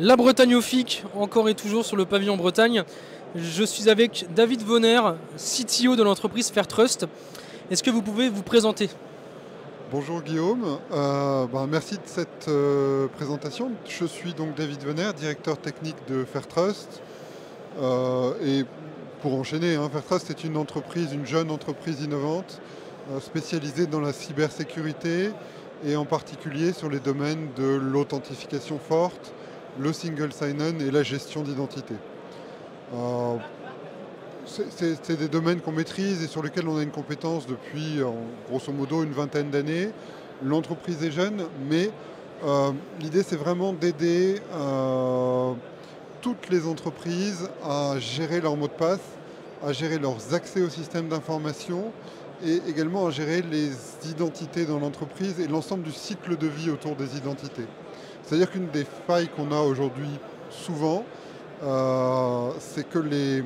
La Bretagne au FIC, encore et toujours sur le pavillon Bretagne. Je suis avec David Vonner, CTO de l'entreprise Fairtrust. Est-ce que vous pouvez vous présenter? Bonjour Guillaume, merci de cette présentation. Je suis donc David Vonner, directeur technique de Fairtrust. Et pour enchaîner, Fairtrust est une entreprise, une jeune entreprise innovante spécialisée dans la cybersécurité et en particulier sur les domaines de l'authentification forte, le single sign-on et la gestion d'identité. C'est des domaines qu'on maîtrise et sur lesquels on a une compétence depuis grosso modo une vingtaine d'années. L'entreprise est jeune, mais l'idée c'est vraiment d'aider toutes les entreprises à gérer leurs mots de passe, à gérer leurs accès au système d'information et également à gérer les identités dans l'entreprise et l'ensemble du cycle de vie autour des identités. C'est-à-dire qu'une des failles qu'on a aujourd'hui souvent, c'est que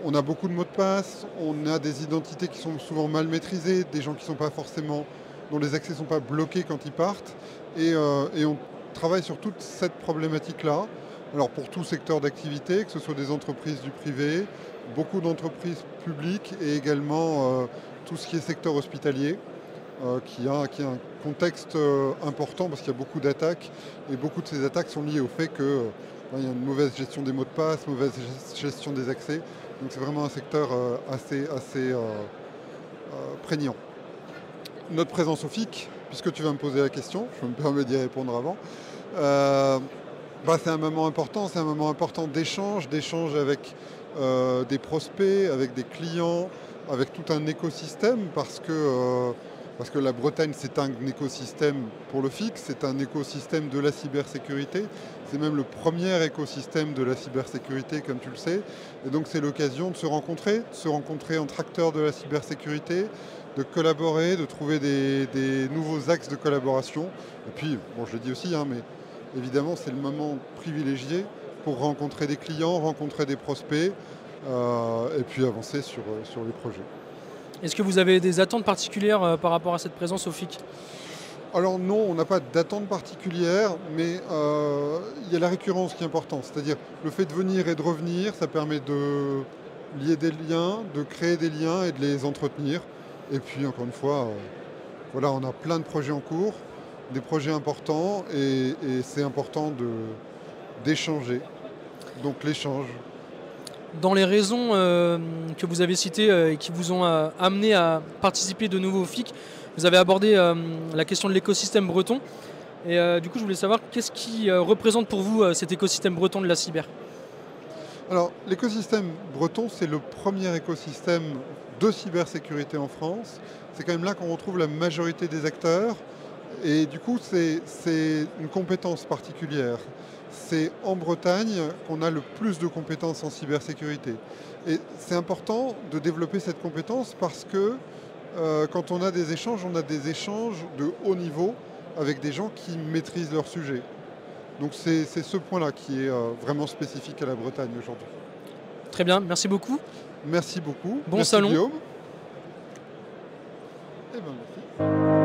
on a beaucoup de mots de passe, on a des identités qui sont souvent mal maîtrisées, des gens qui sont pas forcément, dont les accès ne sont pas bloqués quand ils partent. Et on travaille sur toute cette problématique-là. Alors pour tout secteur d'activité, que ce soit des entreprises du privé, beaucoup d'entreprises publiques et également tout ce qui est secteur hospitalier, qui a un contexte important parce qu'il y a beaucoup d'attaques. Et beaucoup de ces attaques sont liées au fait qu'il y a une mauvaise gestion des mots de passe, mauvaise gestion des accès. Donc c'est vraiment un secteur assez prégnant. Notre présence au FIC, puisque tu vas me poser la question, je me permets d'y répondre avant, c'est un moment important d'échange avec des prospects, avec des clients, avec tout un écosystème, parce que la Bretagne, c'est un écosystème pour le FIC, c'est un écosystème de la cybersécurité. C'est même le premier écosystème de la cybersécurité, comme tu le sais. Et donc, c'est l'occasion de se rencontrer entre acteurs de la cybersécurité, de collaborer, de trouver des nouveaux axes de collaboration. Et puis, je le dis aussi, mais évidemment, c'est le moment privilégié pour rencontrer des clients, rencontrer des prospects, et puis avancer sur les projets. Est-ce que vous avez des attentes particulières par rapport à cette présence au FIC? Alors non, on n'a pas d'attente particulière, mais il y a la récurrence qui est importante. C'est-à-dire le fait de venir et de revenir, ça permet de lier des liens, de créer des liens et de les entretenir. Et puis encore une fois, on a plein de projets en cours, des projets importants, et c'est important d'échanger. Donc l'échange. Dans les raisons que vous avez citées et qui vous ont amené à participer de nouveau au FIC, vous avez abordé la question de l'écosystème breton. Et du coup, je voulais savoir qu'est-ce qui représente pour vous cet écosystème breton de la cyber? Alors, l'écosystème breton, c'est le premier écosystème de cybersécurité en France. C'est quand même là qu'on retrouve la majorité des acteurs. Et du coup, c'est une compétence particulière. C'est en Bretagne qu'on a le plus de compétences en cybersécurité. Et c'est important de développer cette compétence parce que quand on a des échanges de haut niveau avec des gens qui maîtrisent leur sujet. Donc c'est ce point-là qui est vraiment spécifique à la Bretagne aujourd'hui. Très bien, merci beaucoup. Merci beaucoup. Bon merci salon. Guillaume. Et merci.